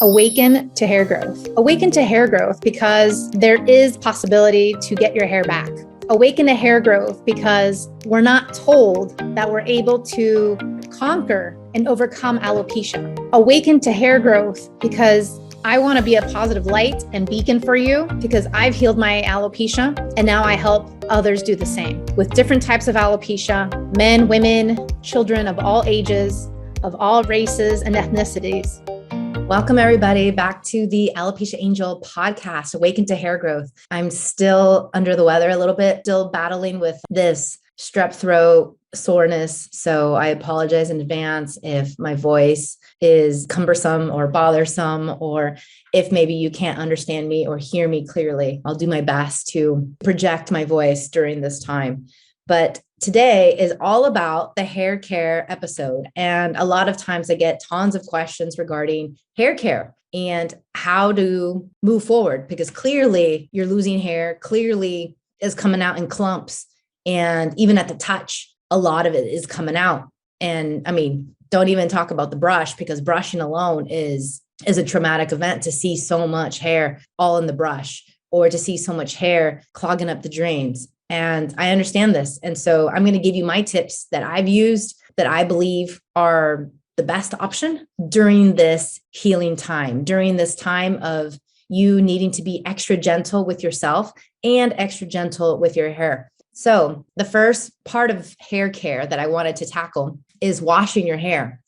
Awaken to hair growth. Awaken to hair growth because there is possibility to get your hair back. Awaken to hair growth because we're not told that we're able to conquer and overcome alopecia. Awaken to hair growth because I want to be a positive light and beacon for you because I've healed my alopecia and now I help others do the same with different types of alopecia, men, women, children of all ages, of all races and ethnicities. Welcome everybody back to the Alopecia Angel podcast, Awaken to Hair Growth. I'm still under the weather a little bit, still battling with this strep throat soreness. So I apologize in advance if my voice is cumbersome or bothersome, or if maybe you can't understand me or hear me clearly. I'll do my best to project my voice during this time. But today is all about the hair care episode. And a lot of times I get tons of questions regarding hair care and how to move forward, because clearly you're losing hair, clearly is coming out in clumps. And even at the touch, a lot of it is coming out. And I mean, don't even talk about the brush, because brushing alone is a traumatic event to see so much hair all in the brush, or to see so much hair clogging up the drains. And I understand this. And so I'm going to give you my tips that I've used that I believe are the best option during this healing time, during this time of you needing to be extra gentle with yourself and extra gentle with your hair. So the first part of hair care that I wanted to tackle is washing your hair.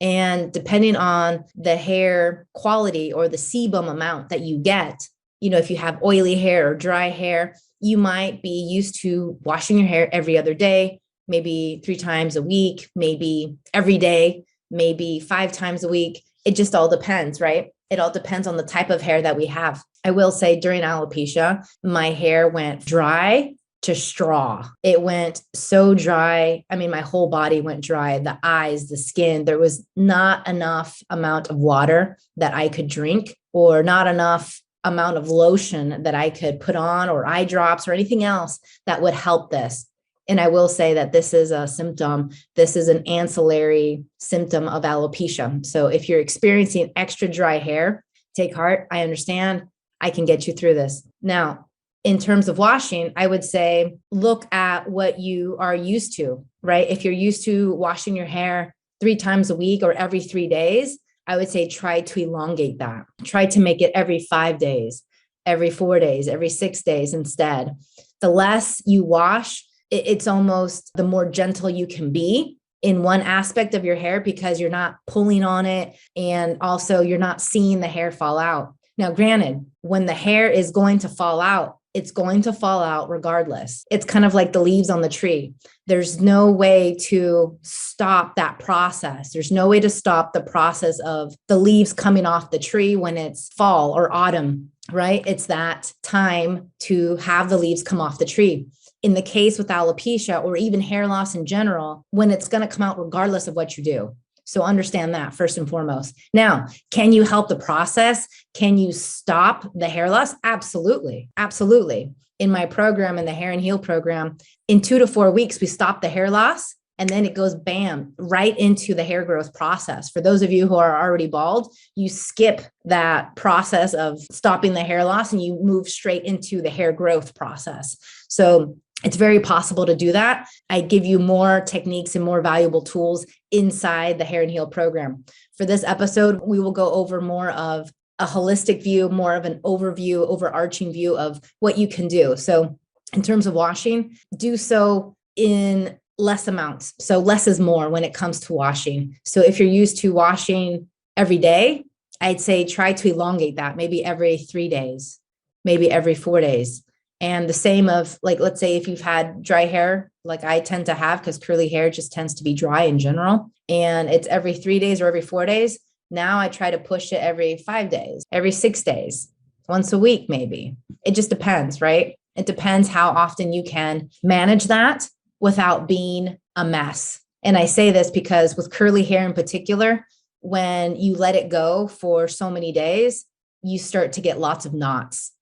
And depending on the hair quality or the sebum amount that you get, you know, if you have oily hair or dry hair, you might be used to washing your hair every other day, maybe 3 times a week, maybe every day, maybe 5 times a week. It just all depends, right? It all depends on the type of hair that we have. I will say during alopecia, my hair went dry to straw. It went so dry. I mean, my whole body went dry, the eyes, the skin. There was not enough amount of water that I could drink, or not enough amount of lotion that I could put on, or eye drops or anything else that would help this. And I will say that this is a symptom. This is an ancillary symptom of alopecia. So if you're experiencing extra dry hair, take heart. I understand. I can get you through this. Now, in terms of washing, I would say, look at what you are used to, right? If you're used to washing your hair 3 times a week or every 3 days, I would say try to elongate that. Try to make it every 5 days, every 4 days, every 6 days instead. The less you wash, it's almost the more gentle you can be in one aspect of your hair, because you're not pulling on it, and also you're not seeing the hair fall out. Now, granted, when the hair is going to fall out, it's going to fall out regardless. It's kind of like the leaves on the tree. There's no way to stop that process. There's no way to stop the process of the leaves coming off the tree when it's fall or autumn, right? It's that time to have the leaves come off the tree. In the case with alopecia, or even hair loss in general, when it's going to come out regardless of what you do. So understand that first and foremost. Now, can you help the process? Can you stop the hair loss? Absolutely. Absolutely. In my program, in the Hair and Heal program, in 2 to 4 weeks, we stop the hair loss, and then it goes bam, right into the hair growth process. For those of you who are already bald, you skip that process of stopping the hair loss and you move straight into the hair growth process. So it's very possible to do that. I give you more techniques and more valuable tools inside the Hair and Heal program. For this episode, we will go over more of a holistic view, more of an overview, overarching view of what you can do. So in terms of washing, do so in less amounts. So less is more when it comes to washing. So if you're used to washing every day, I'd say try to elongate that, maybe every 3 days, maybe every 4 days. And the same of, like, let's say if you've had dry hair, like I tend to have, because curly hair just tends to be dry in general, and it's every 3 days or every 4 days. Now I try to push it every 5 days, every 6 days, once a week, maybe. It just depends, right? It depends how often you can manage that without being a mess. And I say this because with curly hair in particular, when you let it go for so many days, you start to get lots of knots.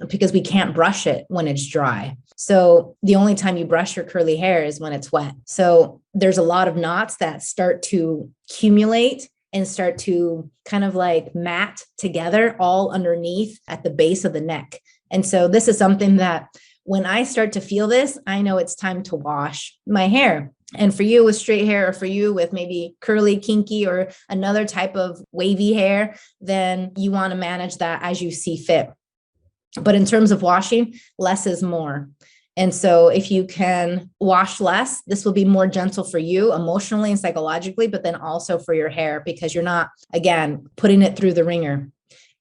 Because we can't brush it when it's dry. So the only time you brush your curly hair is when it's wet. So there's a lot of knots that start to accumulate and start to kind of like mat together all underneath at the base of the neck. And so this is something that when I start to feel this, I know it's time to wash my hair. And for you with straight hair, or for you with maybe curly, kinky, or another type of wavy hair, then you want to manage that as you see fit. But in terms of washing, less is more. And so if you can wash less, this will be more gentle for you emotionally and psychologically, but then also for your hair, because you're not, again, putting it through the ringer.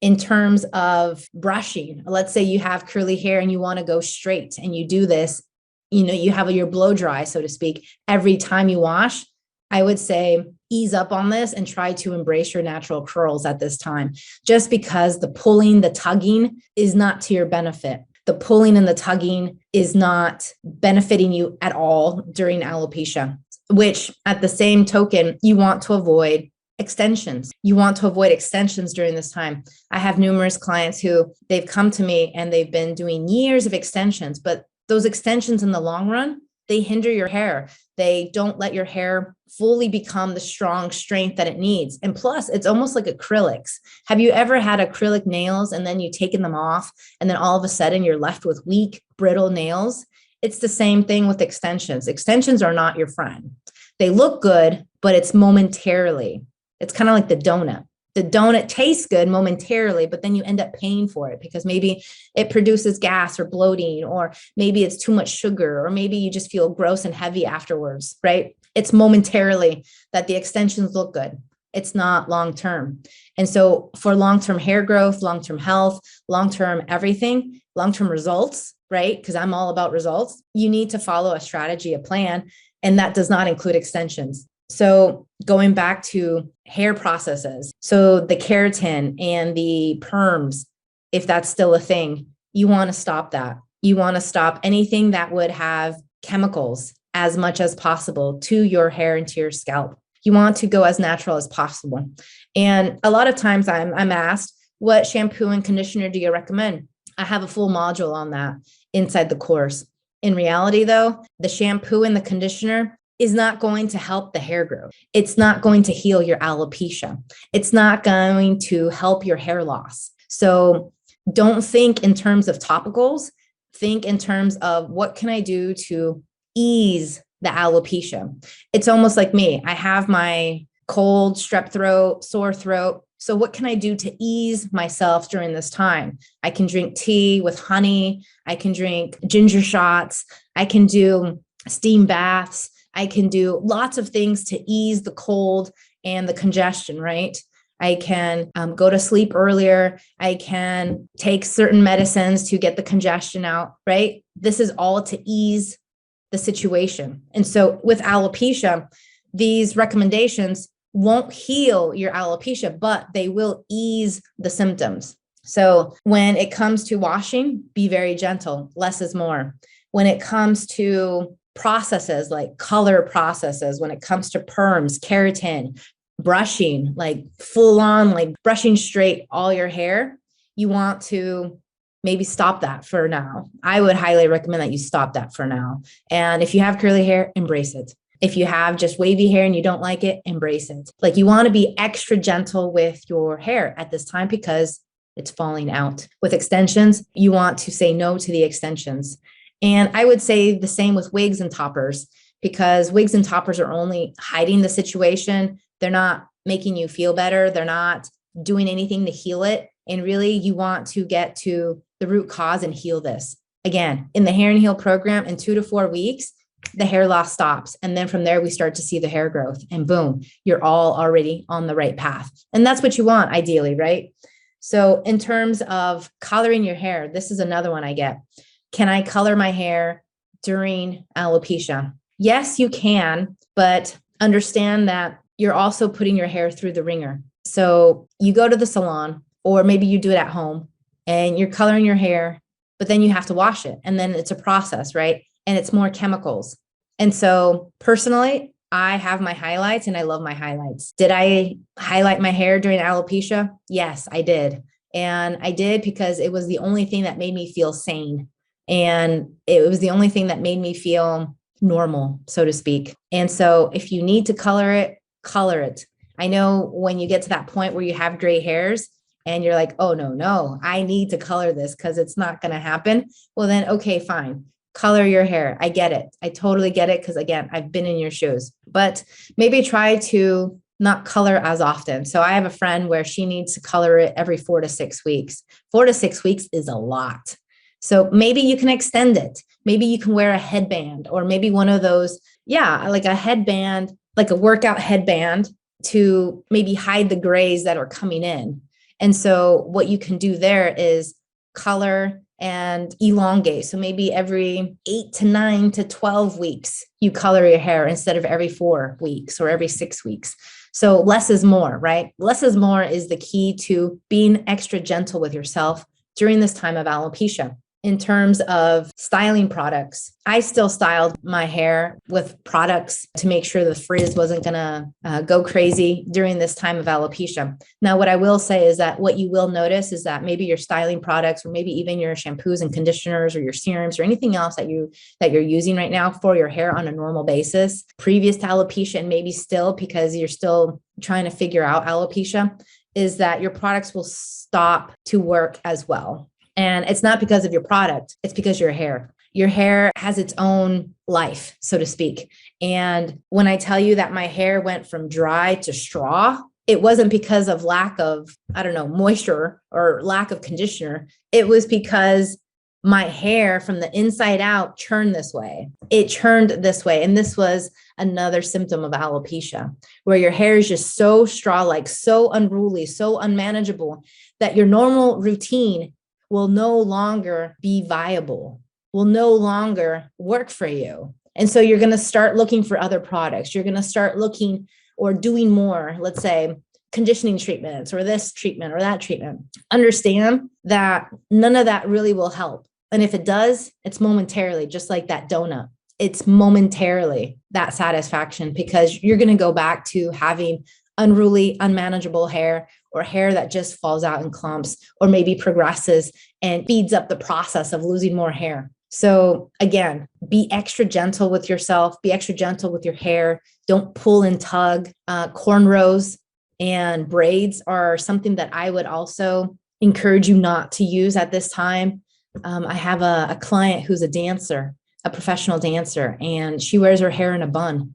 In terms of brushing, let's say you have curly hair and you want to go straight, and you do this, you have your blow dry, so to speak, every time you wash. I would say ease up on this and try to embrace your natural curls at this time, just because the pulling, the tugging is not to your benefit. The pulling and the tugging is not benefiting you at all during alopecia, which at the same token, you want to avoid extensions. You want to avoid extensions during this time. I have numerous clients who they've come to me and they've been doing years of extensions, but those extensions in the long run, they hinder your hair. They don't let your hair fully become the strong strength that it needs. And plus, it's almost like acrylics. Have you ever had acrylic nails and then you've taken them off and then all of a sudden you're left with weak, brittle nails? It's the same thing with extensions. Extensions are not your friend. They look good, but it's momentarily. It's kind of like the donut. The donut tastes good momentarily, but then you end up paying for it because maybe it produces gas or bloating, or maybe it's too much sugar, or maybe you just feel gross and heavy afterwards, right? It's momentarily that the extensions look good. It's not long-term. And so for long-term hair growth, long-term health, long-term everything, long-term results, right? Because I'm all about results. You need to follow a strategy, a plan, and that does not include extensions. So going back to hair processes, so the keratin and the perms, if that's still a thing, you want to stop that. You want to stop anything that would have chemicals as much as possible to your hair and to your scalp. You want to go as natural as possible. And a lot of times I'm asked, what shampoo and conditioner do you recommend? I have a full module on that inside the course. In reality, though, the shampoo and the conditioner is not going to help the hair growth. It's not going to heal your alopecia. It's not going to help your hair loss. So don't think in terms of topicals. Think in terms of what can I do to ease the alopecia. It's almost like me. I have my cold, strep throat, sore throat. So what can I do to ease myself during this time? I can drink tea with honey. I can drink ginger shots. I can do steam baths. I can do lots of things to ease the cold and the congestion, right? I can go to sleep earlier. I can take certain medicines to get the congestion out, right? This is all to ease the situation. And so with alopecia, these recommendations won't heal your alopecia, but they will ease the symptoms. So when it comes to washing, be very gentle. Less is more. When it comes to processes like color processes, when it comes to perms, keratin, brushing, like full on, like brushing straight all your hair, you want to maybe stop that for now. I would highly recommend that you stop that for now. And if you have curly hair, embrace it. If you have just wavy hair and you don't like it, embrace it. Like you want to be extra gentle with your hair at this time because it's falling out. With extensions, you want to say no to the extensions. And I would say the same with wigs and toppers, because wigs and toppers are only hiding the situation. They're not making you feel better. They're not doing anything to heal it. And really, you want to get to the root cause and heal this. Again, in the Hair and Heal program, in 2 to 4 weeks, the hair loss stops. And then from there, we start to see the hair growth. And boom, you're all already on the right path. And that's what you want, ideally, right? So in terms of coloring your hair, this is another one I get. Can I color my hair during alopecia? Yes, you can, but understand that you're also putting your hair through the ringer. So you go to the salon, or maybe you do it at home and you're coloring your hair, but then you have to wash it. And then it's a process, right? And it's more chemicals. And so personally, I have my highlights and I love my highlights. Did I highlight my hair during alopecia? Yes, I did. And I did because it was the only thing that made me feel sane. And it was the only thing that made me feel normal, so to speak. And so if you need to color it, I know when you get to that point where you have gray hairs and you're like, oh, no, I need to color this because it's not going to happen. Well, then, okay, fine. Color your hair. I get it. I totally get it. Because again, I've been in your shoes, but maybe try to not color as often. So I have a friend where she needs to color it every 4 to 6 weeks. 4 to 6 weeks is a lot. So maybe you can extend it. Maybe you can wear a headband or maybe one of those, like a headband, like a workout headband to maybe hide the grays that are coming in. And so what you can do there is color and elongate. So maybe every 8 to 9 to 12 weeks, you color your hair instead of every 4 weeks or every 6 weeks. So less is more, right? Less is more is the key to being extra gentle with yourself during this time of alopecia. In terms of styling products, I still styled my hair with products to make sure the frizz wasn't going to go crazy during this time of alopecia. Now, what I will say is that what you will notice is that maybe your styling products or maybe even your shampoos and conditioners or your serums or anything else that you're using right now for your hair on a normal basis, previous to alopecia and maybe still because you're still trying to figure out alopecia, is that your products will stop to work as well. And it's not because of your product, it's because your hair has its own life, so to speak. And when I tell you that my hair went from dry to straw, it wasn't because of lack of, moisture or lack of conditioner. It was because my hair from the inside out churned this way. It churned this way. And this was another symptom of alopecia, where your hair is just so straw-like, so unruly, so unmanageable that your normal routine will no longer be viable, will no longer work for you. And so you're going to start looking for other products. You're going to start looking or doing more, let's say, conditioning treatments or this treatment or that treatment. Understand that none of that really will help. And if it does, it's momentarily, just like that donut. It's momentarily that satisfaction because you're going to go back to having unruly, unmanageable hair or hair that just falls out in clumps or maybe progresses and speeds up the process of losing more hair. So again, be extra gentle with yourself, be extra gentle with your hair. Don't pull and tug. Cornrows and braids are something that I would also encourage you not to use at this time. I have a client who's a dancer, a professional dancer, and she wears her hair in a bun.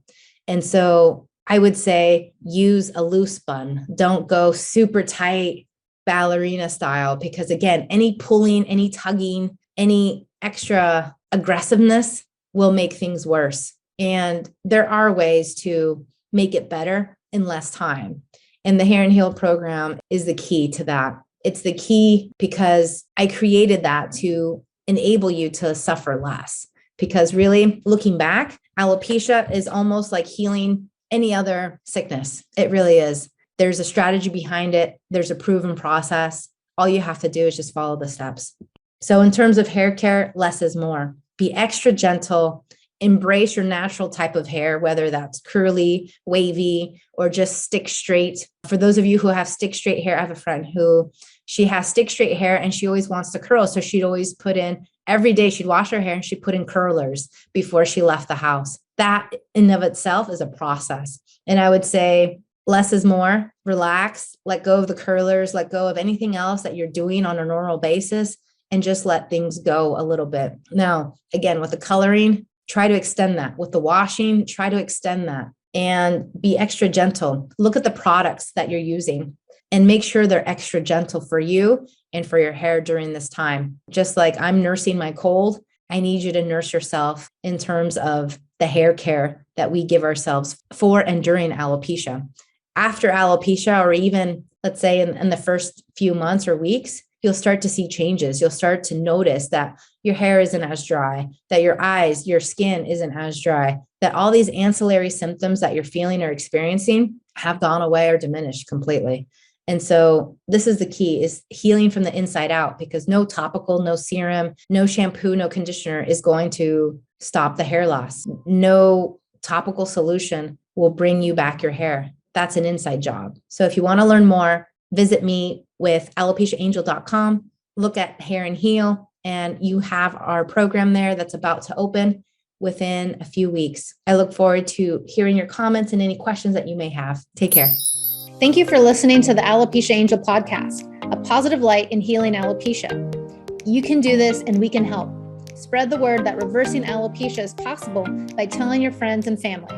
And so I would say use a loose bun. Don't go super tight ballerina style, because again, any pulling, any tugging, any extra aggressiveness will make things worse. And there are ways to make it better in less time. And the Hair and Heal program is the key to that. It's the key because I created that to enable you to suffer less. Because really, looking back, alopecia is almost like healing any other sickness. It really is. There's a strategy behind it. There's a proven process. All you have to do is just follow the steps. So in terms of hair care, less is more. Be extra gentle. Embrace your natural type of hair, whether that's curly, wavy, or just stick straight. For those of you who have stick straight hair, I have a friend who she has stick straight hair and she always wants to curl. So she'd always put in, every day she'd wash her hair and she'd put in curlers before she left the house. That in of itself is a process. And I would say less is more. Relax, let go of the curlers, let go of anything else that you're doing on a normal basis, and just let things go a little bit. Now, again, with the coloring, try to extend that. With the washing, try to extend that and be extra gentle. Look at the products that you're using and make sure they're extra gentle for you and for your hair during this time. Just like I'm nursing my cold, I need you to nurse yourself in terms of the hair care that we give ourselves for and during alopecia. After alopecia, or even let's say in the first few months or weeks, you'll start to see changes. You'll start to notice that your hair isn't as dry, that your eyes, your skin isn't as dry, that all these ancillary symptoms that you're feeling or experiencing have gone away or diminished completely. And so this is the key, is healing from the inside out, because no topical, no serum, no shampoo, no conditioner is going to stop the hair loss. No topical solution will bring you back your hair. That's an inside job. So if you want to learn more, visit me with alopeciaangel.com, look at Hair and Heal, and you have our program there that's about to open within a few weeks. I look forward to hearing your comments and any questions that you may have. Take care. Thank you for listening to the Alopecia Angel podcast, a positive light in healing alopecia. You can do this and we can help. Spread the word that reversing alopecia is possible by telling your friends and family.